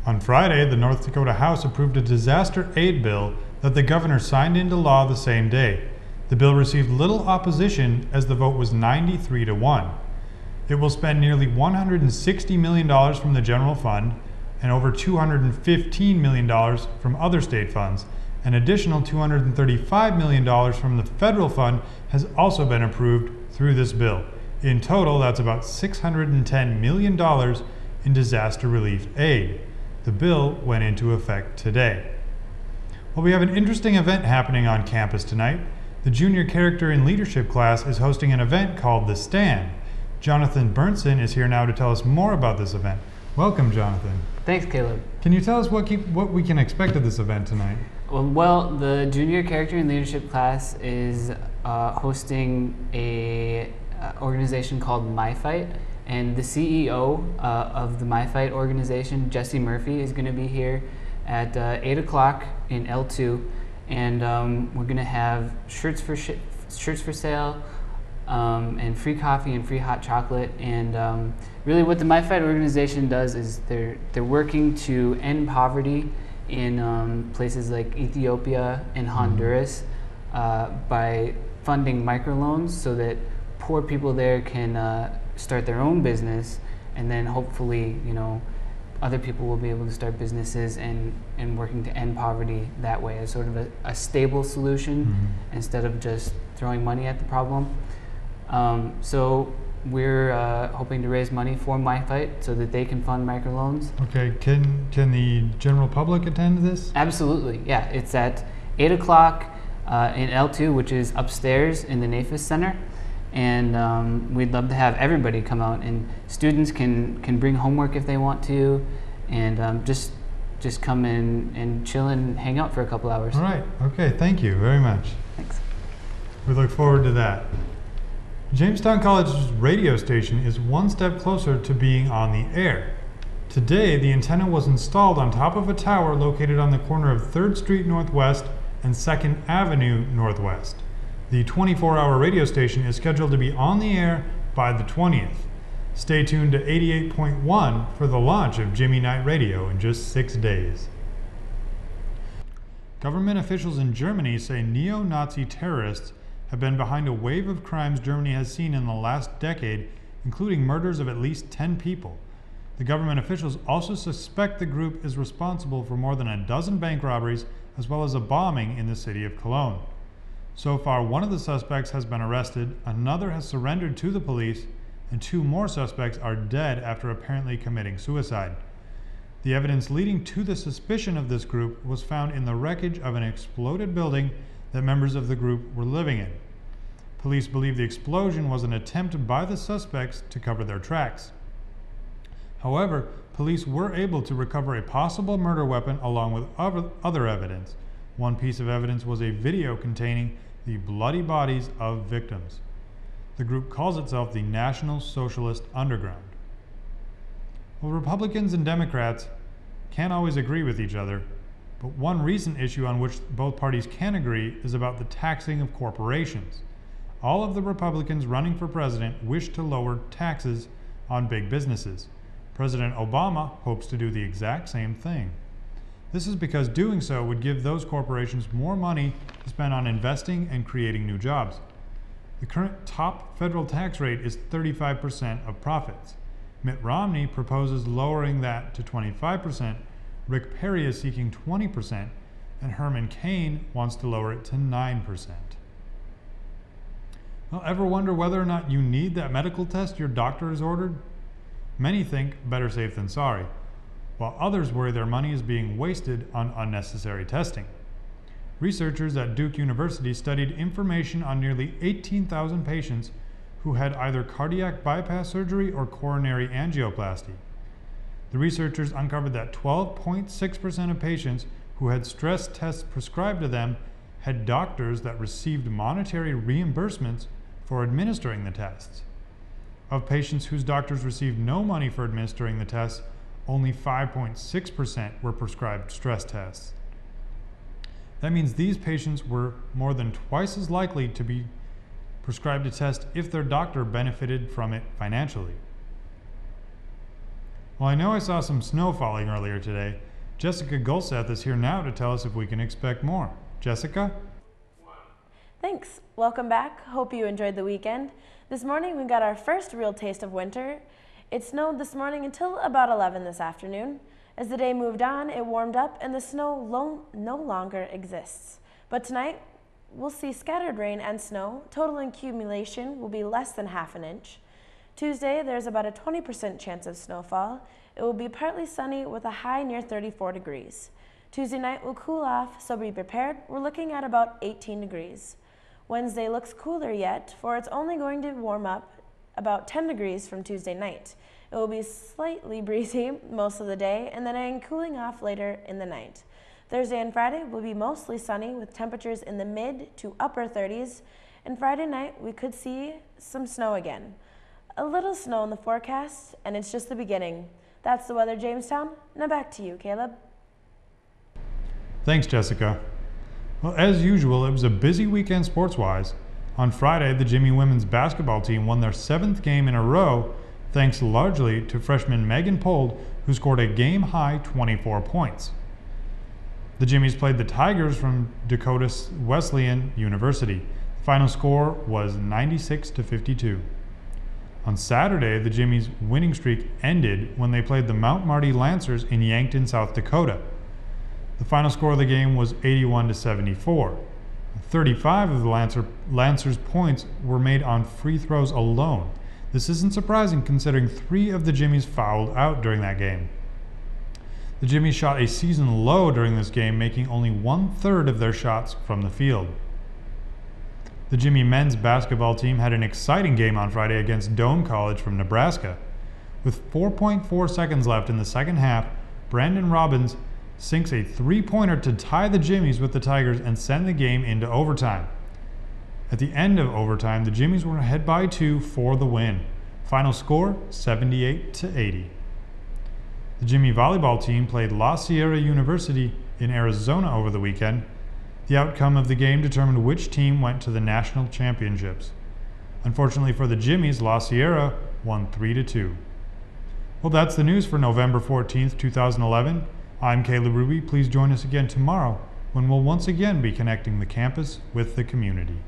On Friday, the North Dakota House approved a disaster aid bill that the governor signed into law the same day. The bill received little opposition as the vote was 93-1. It will spend nearly $160 million from the general fund and over $215 million from other state funds. An additional $235 million from the federal fund has also been approved through this bill. In total, that's about $610 million in disaster relief aid. The bill went into effect today. Well, we have an interesting event happening on campus tonight. The junior character and leadership class is hosting an event called The Stand. Johnathan Berntson is here now to tell us more about this event. Welcome, Johnathan. Thanks, Kaleb. Can you tell us what we can expect of this event tonight? Well, the junior character and leadership class is hosting a organization called My Fight, and the CEO of the My Fight organization, Jesse Murphy, is going to be here at 8 o'clock in L2, and we're going to have shirts for sale, and free coffee and free hot chocolate. And really what the My Fight organization does is they're working to end poverty in places like Ethiopia and Honduras by funding microloans so that poor people there can start their own business, and then hopefully, other people will be able to start businesses and working to end poverty that way as sort of a stable solution instead of just throwing money at the problem. So we're hoping to raise money for My Fight so that they can fund microloans. Okay, can the general public attend this? Absolutely, yeah. It's at 8 o'clock in L2, which is upstairs in the NAFIS Center. And we'd love to have everybody come out, and students can bring homework if they want to, and just come in and chill and hang out for a couple hours. All right, okay, thank you very much. Thanks. We look forward to that. Jamestown College's radio station is one step closer to being on the air. Today, the antenna was installed on top of a tower located on the corner of 3rd Street Northwest and 2nd Avenue Northwest. The 24-hour radio station is scheduled to be on the air by the 20th. Stay tuned to 88.1 for the launch of Jimmie Night Radio in just 6 days. Government officials in Germany say neo-Nazi terrorists have been behind a wave of crimes Germany has seen in the last decade, including murders of at least 10 people. The government officials also suspect the group is responsible for more than a dozen bank robberies, as well as a bombing in the city of Cologne. So far, one of the suspects has been arrested, another has surrendered to the police, and 2 more suspects are dead after apparently committing suicide. The evidence leading to the suspicion of this group was found in the wreckage of an exploded building that members of the group were living in. Police believe the explosion was an attempt by the suspects to cover their tracks. However, police were able to recover a possible murder weapon along with other evidence. One piece of evidence was a video containing the bloody bodies of victims. The group calls itself the National Socialist Underground. Well, Republicans and Democrats can't always agree with each other, but one recent issue on which both parties can agree is about the taxing of corporations. All of the Republicans running for president wish to lower taxes on big businesses. President Obama hopes to do the exact same thing. This is because doing so would give those corporations more money to spend on investing and creating new jobs. The current top federal tax rate is 35% of profits. Mitt Romney proposes lowering that to 25%, Rick Perry is seeking 20%, and Herman Cain wants to lower it to 9%. Well, ever wonder whether or not you need that medical test your doctor has ordered? Many think better safe than sorry, while others worry their money is being wasted on unnecessary testing. Researchers at Duke University studied information on nearly 18,000 patients who had either cardiac bypass surgery or coronary angioplasty. The researchers uncovered that 12.6% of patients who had stress tests prescribed to them had doctors that received monetary reimbursements for administering the tests. Of patients whose doctors received no money for administering the tests, only 5.6% were prescribed stress tests. That means these patients were more than twice as likely to be prescribed a test if their doctor benefited from it financially. Well, Well, I know I saw some snow falling earlier today. Jessica Gulseth is here now to tell us if we can expect more. Jessica? Thanks. Welcome back. Hope you enjoyed the weekend. This morning we got our first real taste of winter. It snowed this morning until about 11 this afternoon. As the day moved on, it warmed up and the snow no longer exists. But tonight, we'll see scattered rain and snow. Total accumulation will be less than half an inch. Tuesday, there's about a 20% chance of snowfall. It will be partly sunny with a high near 34 degrees. Tuesday night will cool off, so be prepared. We're looking at about 18 degrees. Wednesday looks cooler yet, for it's only going to warm up about 10 degrees from Tuesday night. It will be slightly breezy most of the day, and then cooling off later in the night. Thursday and Friday will be mostly sunny with temperatures in the mid to upper 30s, and Friday night we could see some snow again. A little snow in the forecast, and it's just the beginning. That's the weather, Jamestown. Now back to you, Caleb. Thanks, Jessica. Well, as usual, it was a busy weekend sports-wise. On Friday, the Jimmie women's basketball team won their 7th game in a row, thanks largely to freshman Megan Pold, who scored a game-high 24 points. The Jimmies played the Tigers from Dakota Wesleyan University. The final score was 96-52. On Saturday, the Jimmies' winning streak ended when they played the Mount Marty Lancers in Yankton, South Dakota. The final score of the game was 81-74. 35 of the Lancers' points were made on free throws alone. This isn't surprising considering 3 of the Jimmies fouled out during that game. The Jimmies shot a season low during this game, making only 1/3 of their shots from the field. The Jimmie men's basketball team had an exciting game on Friday against Doane College from Nebraska. With 4.4 seconds left in the second half, Brandon Robbins sinks a 3-pointer to tie the Jimmies with the Tigers and send the game into overtime. At the end of overtime, the Jimmies were ahead by 2 for the win. Final score, 78-80. The Jimmie volleyball team played La Sierra University in Arizona over the weekend. The outcome of the game determined which team went to the national championships. Unfortunately for the Jimmies, La Sierra won 3-2. Well, that's the news for November 14th, 2011. I'm Kaleb Hruby. Please join us again tomorrow when we'll once again be connecting the campus with the community.